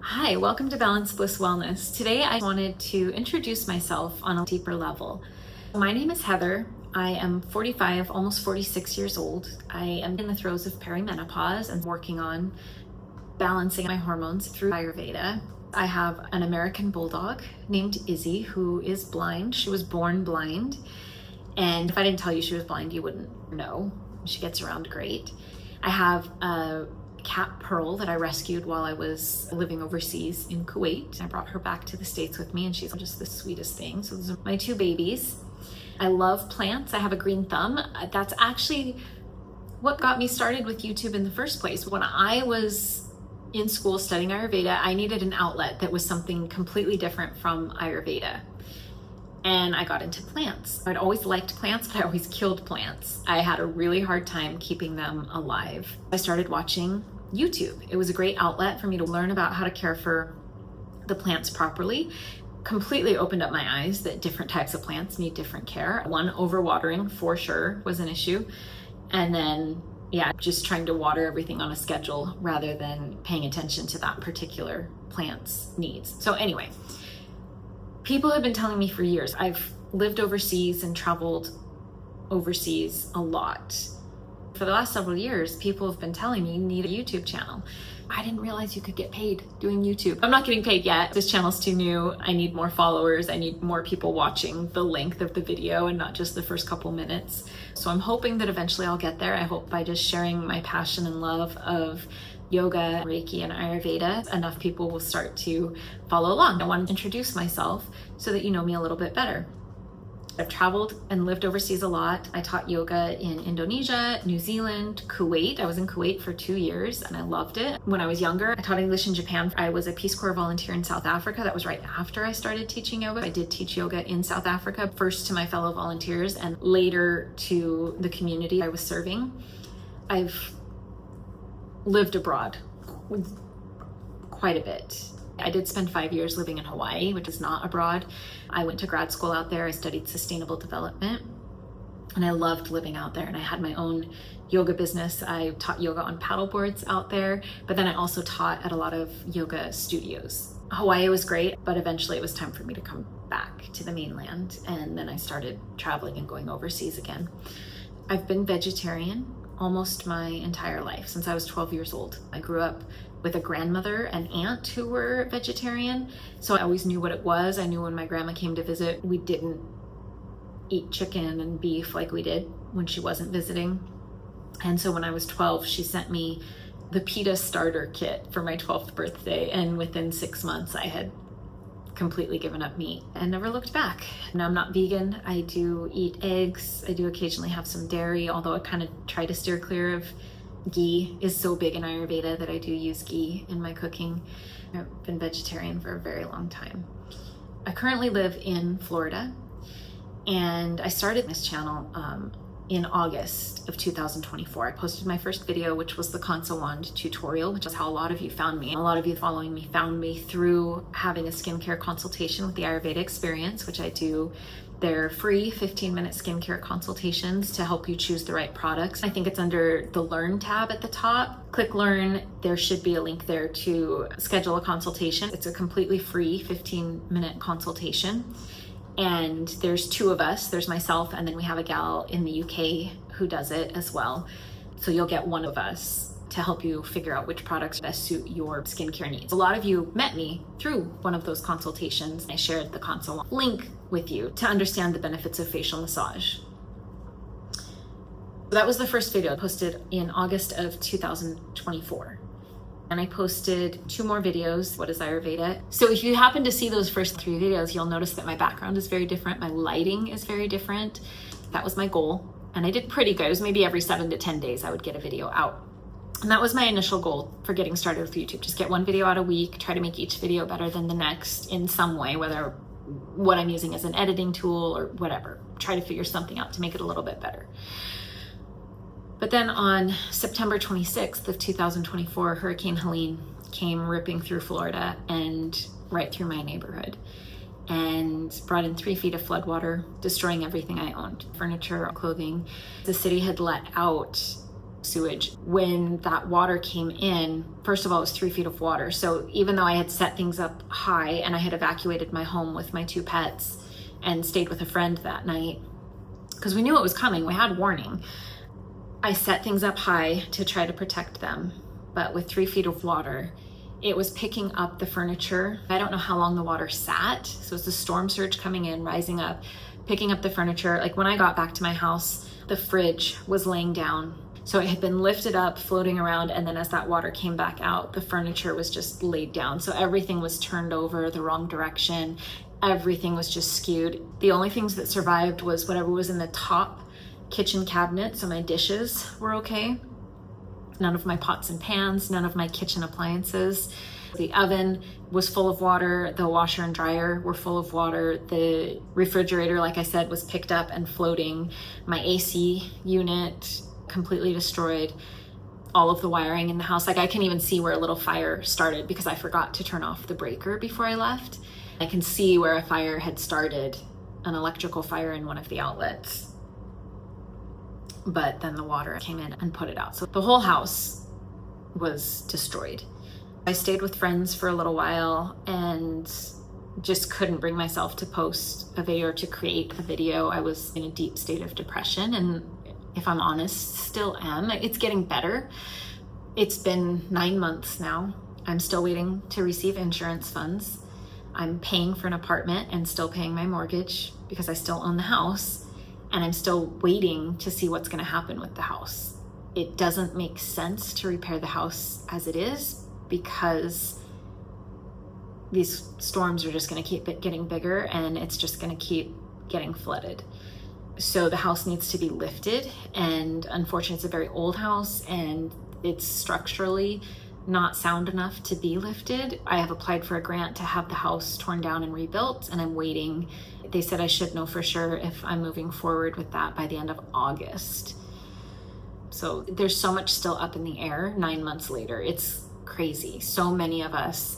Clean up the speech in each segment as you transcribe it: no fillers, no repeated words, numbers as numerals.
Hi, welcome to Balance Bliss Wellness. Today I wanted to introduce myself on a deeper level. My name is Heather. I am 45, almost 46 years old. I am in the throes of perimenopause and working on balancing my hormones through Ayurveda. I have an American bulldog named Izzy who is blind. She was born blind. And if I didn't tell you she was blind, you wouldn't know. She gets around great. I have a cat Pearl that I rescued while I was living overseas in Kuwait. I brought her back to the States with me and she's just the sweetest thing. So those are my two babies. I love plants. I have a green thumb. That's actually what got me started with YouTube in the first place. When I was in school studying Ayurveda, I needed an outlet that was something completely different from Ayurveda. And I got into plants. I'd always liked plants, but I always killed plants. I had a really hard time keeping them alive. I started watching YouTube. It was a great outlet for me to learn about how to care for the plants properly. Completely opened up my eyes that different types of plants need different care. One, overwatering for sure was an issue. And then, just trying to water everything on a schedule rather than paying attention to that particular plant's needs. So anyway, people have been telling me for years. I've lived overseas and traveled overseas a lot. For the last several years, people have been telling me you need a YouTube channel. I didn't realize you could get paid doing YouTube. I'm not getting paid yet. This channel's too new. I need more followers. I need more people watching the length of the video and not just the first couple minutes. So I'm hoping that eventually I'll get there. I hope by just sharing my passion and love of yoga, Reiki, and Ayurveda, enough people will start to follow along. I want to introduce myself so that you know me a little bit better. I've traveled and lived overseas a lot. I taught yoga in Indonesia, New Zealand, Kuwait. I was in Kuwait for 2 years and I loved it. When I was younger, I taught English in Japan. I was a Peace Corps volunteer in South Africa. That was right after I started teaching yoga. I did teach yoga in South Africa, first to my fellow volunteers and later to the community I was serving. I've lived abroad quite a bit. I did spend 5 years living in Hawaii, which is not abroad. I went to grad school out there. I studied sustainable development and I loved living out there. And I had my own yoga business. I taught yoga on paddle boards out there, but then I also taught at a lot of yoga studios. Hawaii was great, but eventually it was time for me to come back to the mainland. And then I started traveling and going overseas again. I've been vegetarian almost my entire life, since I was 12 years old. I grew up with a grandmother and aunt who were vegetarian, so I always knew what it was. I knew when my grandma came to visit, we didn't eat chicken and beef like we did when she wasn't visiting. And so when I was 12, she sent me the pita starter kit for my 12th birthday, and within 6 months I had completely given up meat and never looked back. Now I'm not vegan. I do eat eggs. I do occasionally have some dairy, although I kind of try to steer clear of ghee. Is so big in Ayurveda that I do use ghee in my cooking. I've been vegetarian for a very long time. I currently live in Florida and I started this channel in August of 2024. I posted my first video, which was the Kansa wand tutorial, which is how a lot of you found me. A lot of you following me found me through having a skincare consultation with the Ayurveda Experience, which I do. They're free 15-minute skincare consultations to help you choose the right products. I think it's under the Learn tab at the top. Click Learn. There should be a link there to schedule a consultation. It's a completely free 15-minute consultation. And there's two of us. There's myself, and then we have a gal in the UK who does it as well. So you'll get one of us to help you figure out which products best suit your skincare needs. A lot of you met me through one of those consultations. I shared the consult link with you to understand the benefits of facial massage. So that was the first video I posted in August of 2024. And I posted 2 more videos, What is Ayurveda? So if you happen to see those first 3 videos, you'll notice that my background is very different. My lighting is very different. That was my goal. And I did pretty good. It was maybe every 7 to 10 days I would get a video out. And that was my initial goal for getting started with YouTube. Just get 1 video out a week, try to make each video better than the next in some way, whether what I'm using as an editing tool or whatever. Try to figure something out to make it a little bit better. But then on September 26th of 2024, Hurricane Helene came ripping through Florida and right through my neighborhood and brought in 3 feet of floodwater, destroying everything I owned, furniture, clothing. The city had let out sewage. When that water came in, first of all, it was 3 feet of water. So even though I had set things up high and I had evacuated my home with my 2 pets and stayed with a friend that night, because we knew it was coming, we had warning, I set things up high to try to protect them. But with 3 feet of water, it was picking up the furniture. I don't know how long the water sat. So it's the storm surge coming in, rising up, picking up the furniture. Like when I got back to my house, the fridge was laying down. So it had been lifted up, floating around, and then as that water came back out, the furniture was just laid down. So everything was turned over the wrong direction. Everything was just skewed. The only things that survived was whatever was in the top kitchen cabinet. So my dishes were okay. None of my pots and pans, none of my kitchen appliances. The oven was full of water. The washer and dryer were full of water. The refrigerator, like I said, was picked up and floating. My AC unit completely destroyed. All of the wiring in the house. Like I can even see where a little fire started because I forgot to turn off the breaker before I left. I can see where a fire had started, an electrical fire in one of the outlets. But then the water came in and put it out. So the whole house was destroyed. I stayed with friends for a little while and just couldn't bring myself to post a video or to create a video. I was in a deep state of depression, and if I'm honest, still am. It's getting better. It's been 9 months now. I'm still waiting to receive insurance funds. I'm paying for an apartment and still paying my mortgage because I still own the house. And I'm still waiting to see what's going to happen with the house. It doesn't make sense to repair the house as it is because these storms are just going to keep getting bigger and it's just going to keep getting flooded. So the house needs to be lifted, and unfortunately it's a very old house and it's structurally not sound enough to be lifted. I have applied for a grant to have the house torn down and rebuilt, and I'm waiting. They said I should know for sure if I'm moving forward with that by the end of August. So there's so much still up in the air 9 months later. It's crazy. So many of us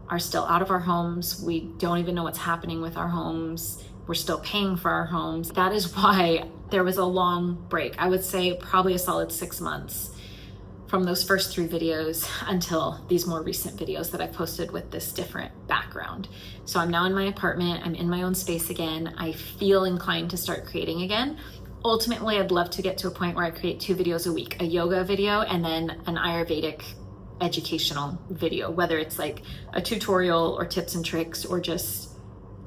are still out of our homes. We don't even know what's happening with our homes. We're still paying for our homes. That is why there was a long break. I would say probably a solid 6 months from those first 3 videos until these more recent videos that I posted with this different background. So I'm now in my apartment, I'm in my own space again. I feel inclined to start creating again. Ultimately, I'd love to get to a point where I create 2 videos a week, a yoga video and then an Ayurvedic educational video, whether it's like a tutorial or tips and tricks or just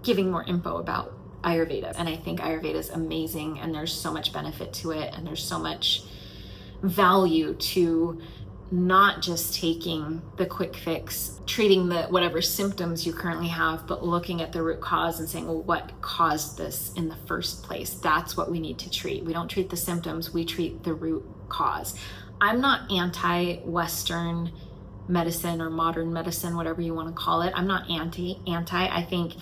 giving more info about Ayurveda. And I think Ayurveda is amazing and there's so much benefit to it and there's so much value to not just taking the quick fix, treating the whatever symptoms you currently have, but looking at the root cause and saying, well, what caused this in the first place? That's what we need to treat. We don't treat the symptoms, we treat the root cause. I'm not anti-Western medicine or modern medicine, whatever you want to call it. I'm not anti. I think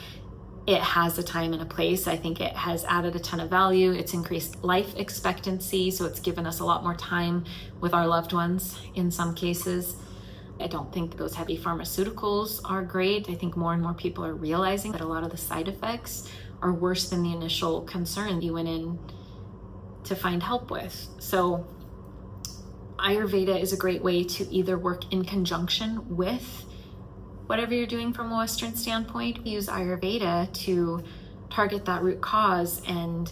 it has a time and a place. I think it has added a ton of value. It's increased life expectancy, so it's given us a lot more time with our loved ones in some cases. I don't think those heavy pharmaceuticals are great. I think more and more people are realizing that a lot of the side effects are worse than the initial concern you went in to find help with. So Ayurveda is a great way to either work in conjunction with whatever you're doing from a Western standpoint. Use Ayurveda to target that root cause and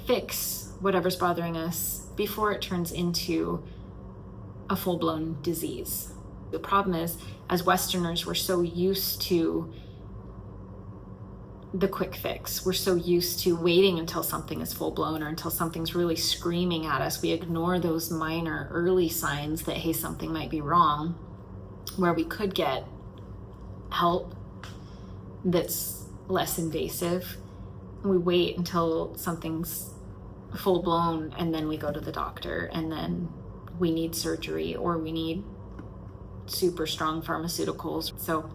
fix whatever's bothering us before it turns into a full-blown disease. The problem is, as Westerners, we're so used to the quick fix. We're so used to waiting until something is full-blown or until something's really screaming at us. We ignore those minor early signs that, hey, something might be wrong, where we could get help that's less invasive. We wait until something's full blown and then we go to the doctor and then we need surgery or we need super strong pharmaceuticals. So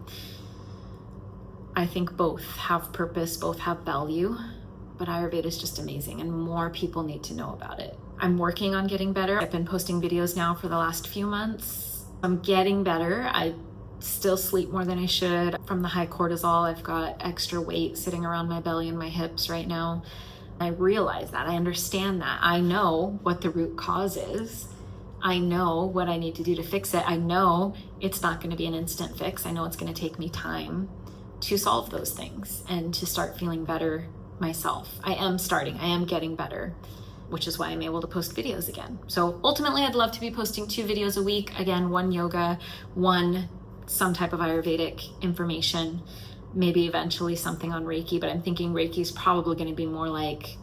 I think both have purpose, both have value, but Ayurveda is just amazing and more people need to know about it. I'm working on getting better. I've been posting videos now for the last few months. I'm getting better. I still sleep more than I should from the high cortisol. I've got extra weight sitting around my belly and my hips right now. I realize that. I understand that. I know what the root cause is. I know what I need to do to fix it. I know it's not going to be an instant fix. I know it's going to take me time to solve those things and to start feeling better myself. I am getting better, which is why I'm able to post videos again. So ultimately, I'd love to be posting 2 videos a week. Again, 1 yoga, 1 some type of Ayurvedic information, maybe eventually something on Reiki, but I'm thinking Reiki is probably going to be more like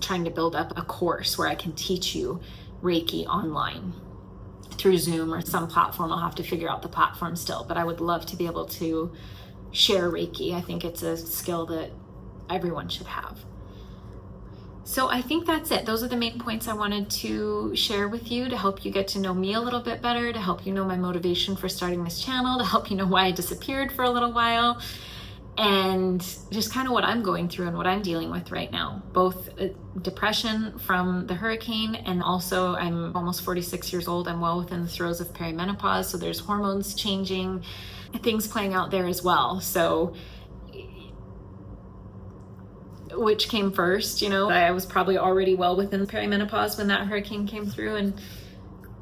trying to build up a course where I can teach you Reiki online through Zoom or some platform. I'll have to figure out the platform still, but I would love to be able to share Reiki. I think it's a skill that everyone should have. So I think that's it. Those are the main points I wanted to share with you to help you get to know me a little bit better, to help you know my motivation for starting this channel, to help you know why I disappeared for a little while, and just kind of what I'm going through and what I'm dealing with right now. Both depression from the hurricane, and also I'm almost 46 years old. I'm well within the throes of perimenopause, so there's hormones changing, things playing out there as well. So which came first? I was probably already well within perimenopause when that hurricane came through and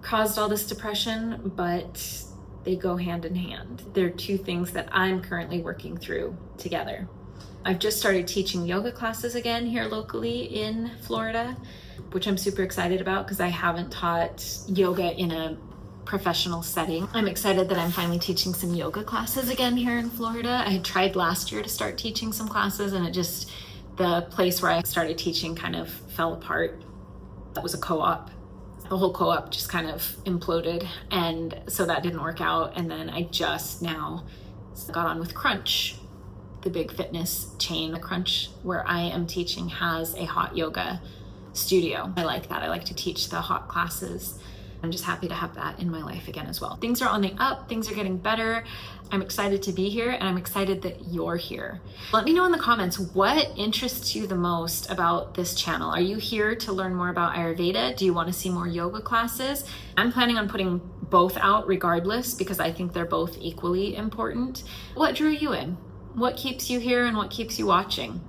caused all this depression, but they go hand in hand. They're 2 things that I'm currently working through together. I've just started teaching yoga classes again here locally in Florida, which I'm super excited about because I haven't taught yoga in a professional setting. I'm excited that I'm finally teaching some yoga classes again here in Florida. I had tried last year to start teaching some classes, and the place where I started teaching kind of fell apart. That was a co-op. The whole co-op just kind of imploded, and so that didn't work out. And then I just now got on with Crunch, the big fitness chain. Crunch, where I am teaching, has a hot yoga studio. I like that. I like to teach the hot classes. I'm just happy to have that in my life again as well. Things are on the up, things are getting better. I'm excited to be here, and I'm excited that you're here. Let me know in the comments what interests you the most about this channel. Are you here to learn more about Ayurveda? Do you want to see more yoga classes? I'm planning on putting both out regardless because I think they're both equally important. What drew you in? What keeps you here and what keeps you watching?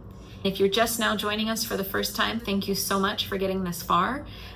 If you're just now joining us for the first time, thank you so much for getting this far.